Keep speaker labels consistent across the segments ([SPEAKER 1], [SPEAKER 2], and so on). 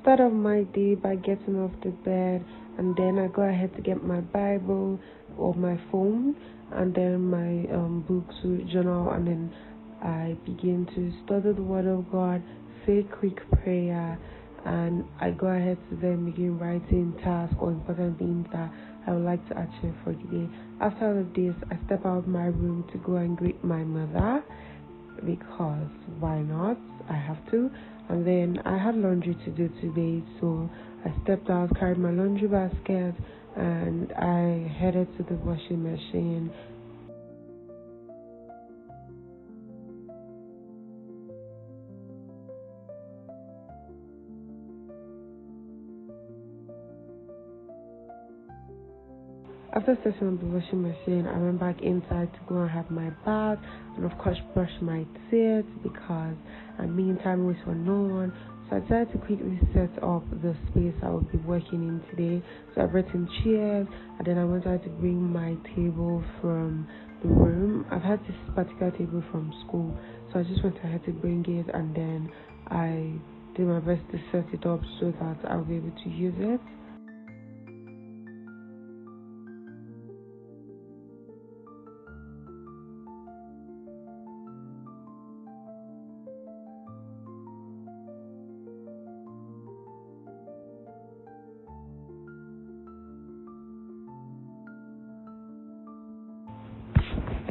[SPEAKER 1] start off my day by getting off the bed, and then I go ahead to get my Bible or my phone, and then my books, journal, and then I begin to study the Word of God, say a quick prayer, and I go ahead to then begin writing tasks or important things that I would like to achieve for the day. After all of this, I step out of my room to go and greet my mother because why not? I have to. And then I had laundry to do today, so I stepped out, carried my laundry basket, and I headed to the washing machine. After setting up the washing machine, I went back inside to go and have my bath and of course brush my teeth because I'm being time waste for no one. So I decided to quickly set up the space I will be working in today. So I brought in chairs and then I wanted to bring my table from the room. I've had this particular table from school, so I just went ahead to bring it, and then I did my best to set it up so that I'll be able to use it.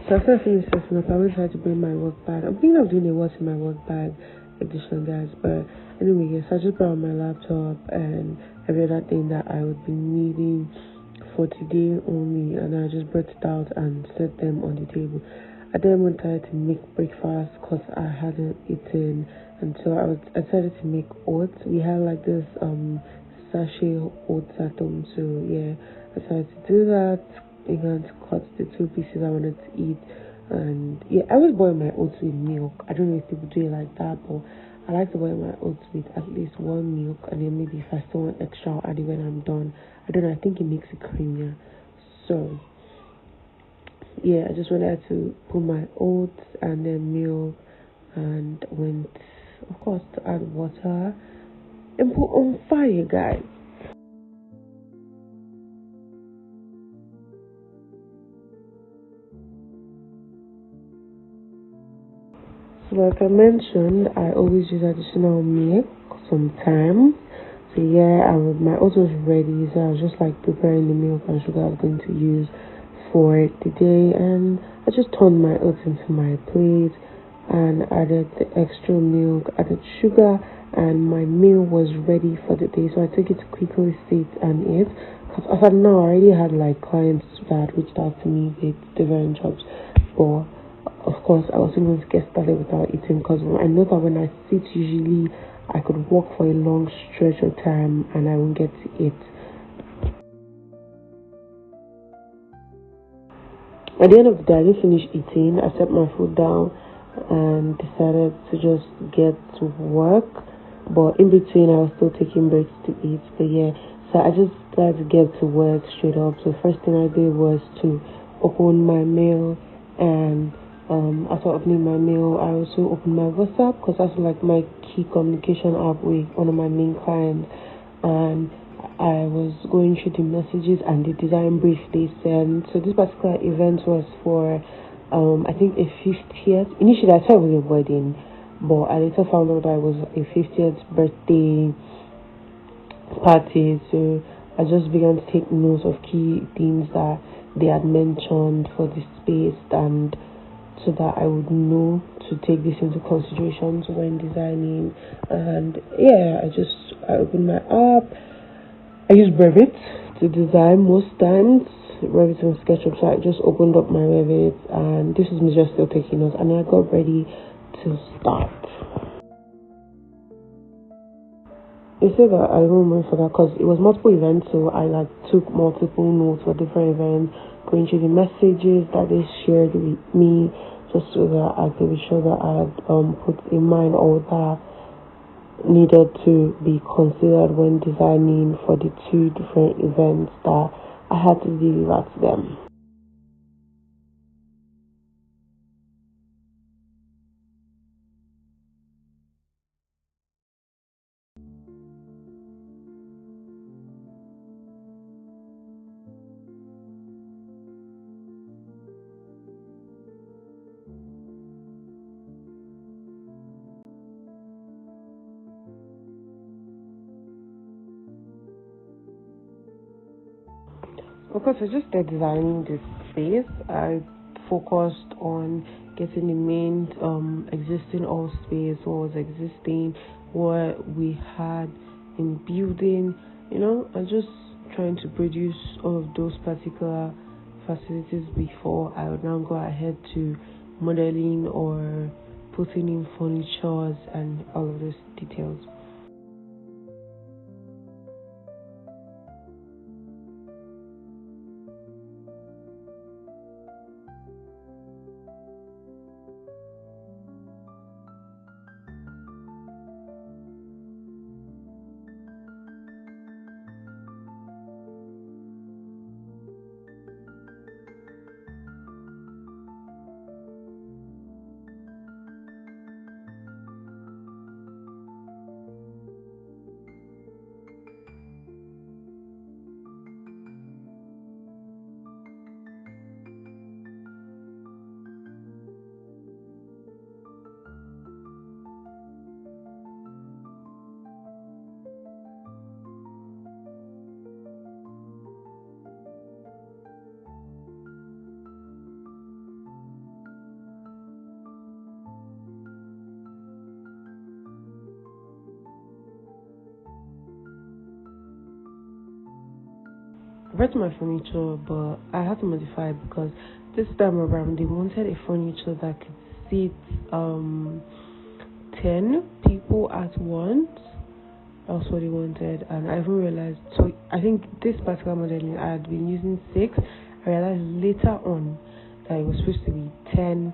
[SPEAKER 1] So after I finished setting up, I always try to bring my work bag. I'm thinking of doing a what's in my work bag edition, guys. But anyway, yes, I just brought my laptop and every other thing that I would be needing for today only, and I just brought it out and set them on the table. I then wanted to make breakfast because I hadn't eaten, and so I decided to make oats. We had like this sachet oats at home, so yeah, I decided to do that. Began to cut the two pieces I wanted to eat, and yeah, I always boil my oats with milk. I don't know if people do it like that, but I like to boil my oats with at least one milk, and then maybe if I still want extra, I'll add it when I'm done. I don't know, I think it makes it creamier. So yeah, I just wanted to put my oats and then milk, and went of course to add water and put on fire, guys. So like I mentioned, I always use additional milk sometimes. So yeah, my oats was ready, so I was just like preparing the milk and sugar I was going to use for the day, and I just turned my oats into my plate and added the extra milk, added sugar, and my meal was ready for the day. So I took it to quickly sit and eat. Because as of now, I already had like clients that reached out to me with different jobs, but of course, I wasn't going to get started without eating because I know that when I sit, usually I could walk for a long stretch of time and I won't get to eat. At the end of the day, I didn't finish eating. I set my food down and decided to just get to work. But in between, I was still taking breaks to eat. But yeah, so I just tried to get to work straight up. So first thing I did was to open my mail, and after opening my mail, I also opened my WhatsApp because that's like my key communication app with one of my main clients. And I was going through the messages and the design brief they sent. So this particular event was for, I think a 50th. Initially, I thought it was a wedding, but I later found out that it was a 50th birthday party. So I just began to take notes of key things that they had mentioned for the space, and so that I would know to take this into consideration when designing. And yeah, I opened my app. I use Revit to design most times, Revit and SketchUp. So I just opened up my Revit, and this is me just still taking notes, and I got ready to start. They said that I don't remember for that because it was multiple events, so I like took multiple notes for different events, going through the messages that they shared with me, just so that I could be sure that I had put in mind all that needed to be considered when designing for the two different events that I had to deliver to them. because I just started designing this space, I focused on getting the main existing all space, what was existing, what we had in building, and just trying to produce all of those particular facilities before I would now go ahead to modeling or putting in furnitures and all of those details. Brought my furniture, but I had to modify it because this time around they wanted a furniture that could seat 10 people at once. That's what they wanted, and I even realized. So I think this particular modeling I had been using 6. I realized later on that it was supposed to be 10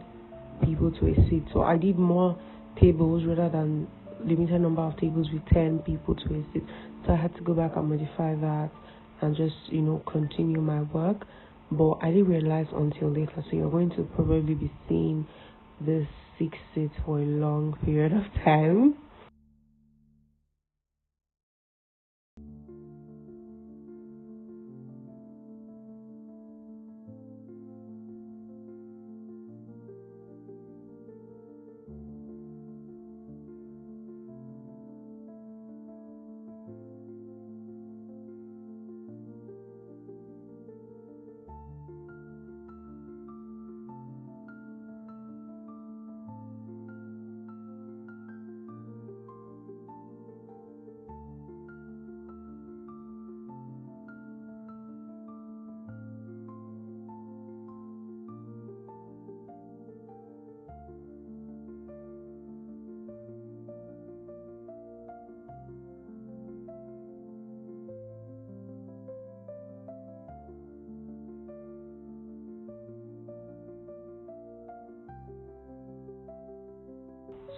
[SPEAKER 1] people to a seat. So I did more tables rather than limited number of tables with 10 people to a seat. So I had to go back and modify that and just continue my work. But I didn't realize until later. So you're going to probably be seeing this 6 seats for a long period of time.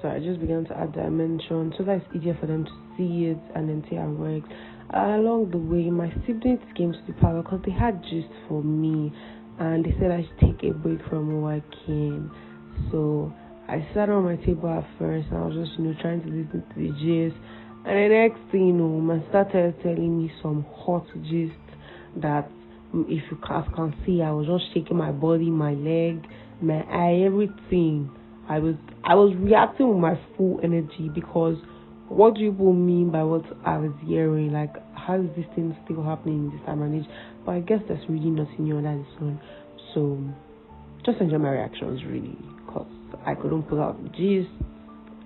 [SPEAKER 1] So I just began to add dimension so that it's easier for them to see it and then see how it works. Along the way, my siblings came to the parlor because they had gist for me, and they said I should take a break from working. So I sat on my table at first, and I was just trying to listen to the gist. And the next thing my started telling me some hot gist that if you can see, I was just shaking my body, my leg, my eye, everything. I was reacting with my full energy because what do people mean by what I was hearing? Like, how is this thing still happening in this time and age? But I guess there's really nothing new under the sun. So just enjoy my reactions, really, because I couldn't pull out the gist.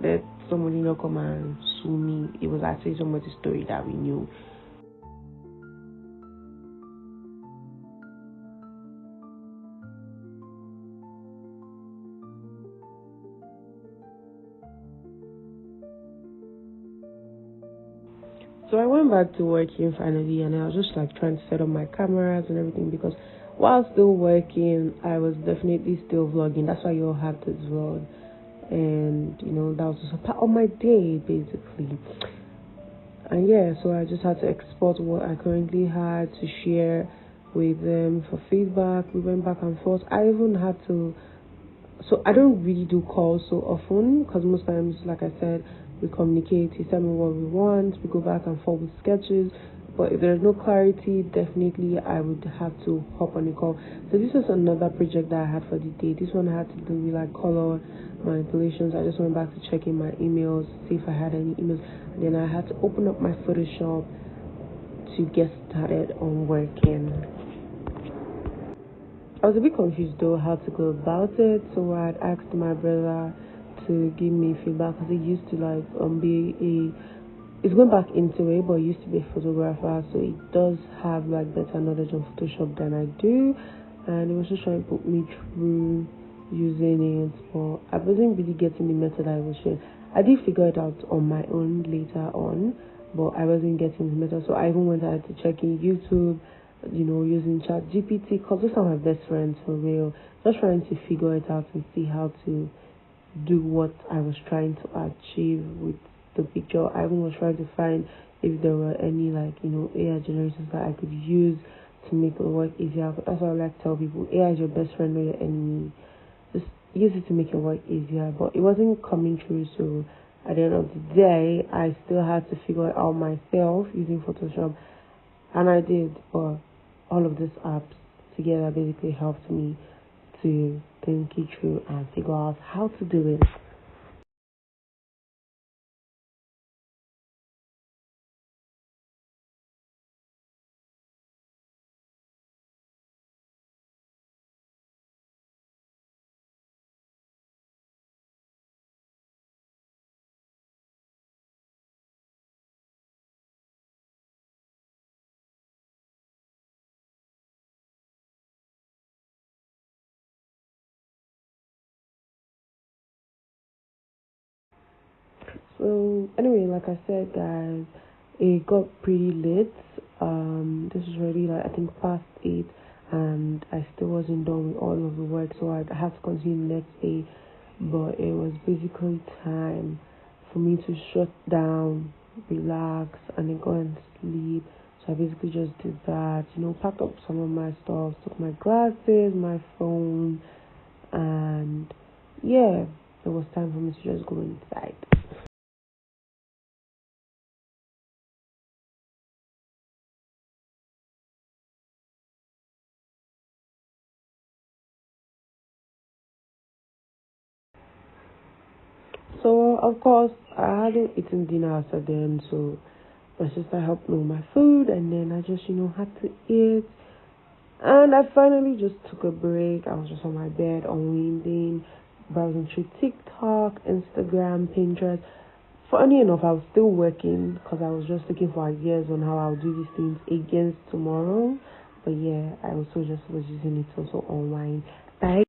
[SPEAKER 1] Let somebody not come and sue me. It was actually somebody's story that we knew. So I went back to working finally, and I was just like trying to set up my cameras and everything because while still working, I was definitely still vlogging. That's why you all have this vlog, and that was just a part of my day basically. And yeah, so I just had to export what I currently had to share with them for feedback. We went back and forth. I even had to. So I don't really do calls so often because most times, like I said, we communicate. He tell me what we want. We go back and forth with sketches. But if there's no clarity, definitely I would have to hop on a call. So this was another project that I had for the day. This one had to do with like color manipulations. I just went back to check in my emails, see if I had any emails. And then I had to open up my Photoshop to get started on working. I was a bit confused though how to go about it, so I had asked my brother to give me feedback because he used to like be a he's going back into it, but he used to be a photographer, so he does have like better knowledge on Photoshop than I do, and he was just trying to put me through using it, but I wasn't really getting the method I was sharing. I did figure it out on my own later on, but I wasn't getting the method, so I even went ahead to check in YouTube, using Chat GPT, because those are my best friends for real. Just trying to figure it out and see how to do what I was trying to achieve with the picture. I even was trying to find if there were any AI generators that I could use to make the work easier. But that's what I like to tell people: AI is your best friend, not your enemy. Just use it to make your work easier. But it wasn't coming through, so at the end of the day, I still had to figure it out myself using Photoshop, and I did. But all of these apps together basically helped me to think it through and figure out how to do it. So anyway, like I said, guys, it got pretty late. This was already like I think past 8, and I still wasn't done with all of the work, so I had to continue the next day. But it was basically time for me to shut down, relax, and then go and sleep. So I basically just did that. Packed up some of my stuff, took my glasses, my phone, and yeah, it was time for me to just go inside. So, of course, I hadn't eaten dinner after then, so my sister helped me with my food, and then I just, had to eat. And I finally just took a break. I was just on my bed, unwinding, browsing through TikTok, Instagram, Pinterest. Funny enough, I was still working because I was just looking for ideas on how I'll do these things against tomorrow. But yeah, I also just was using it to also unwind. Bye.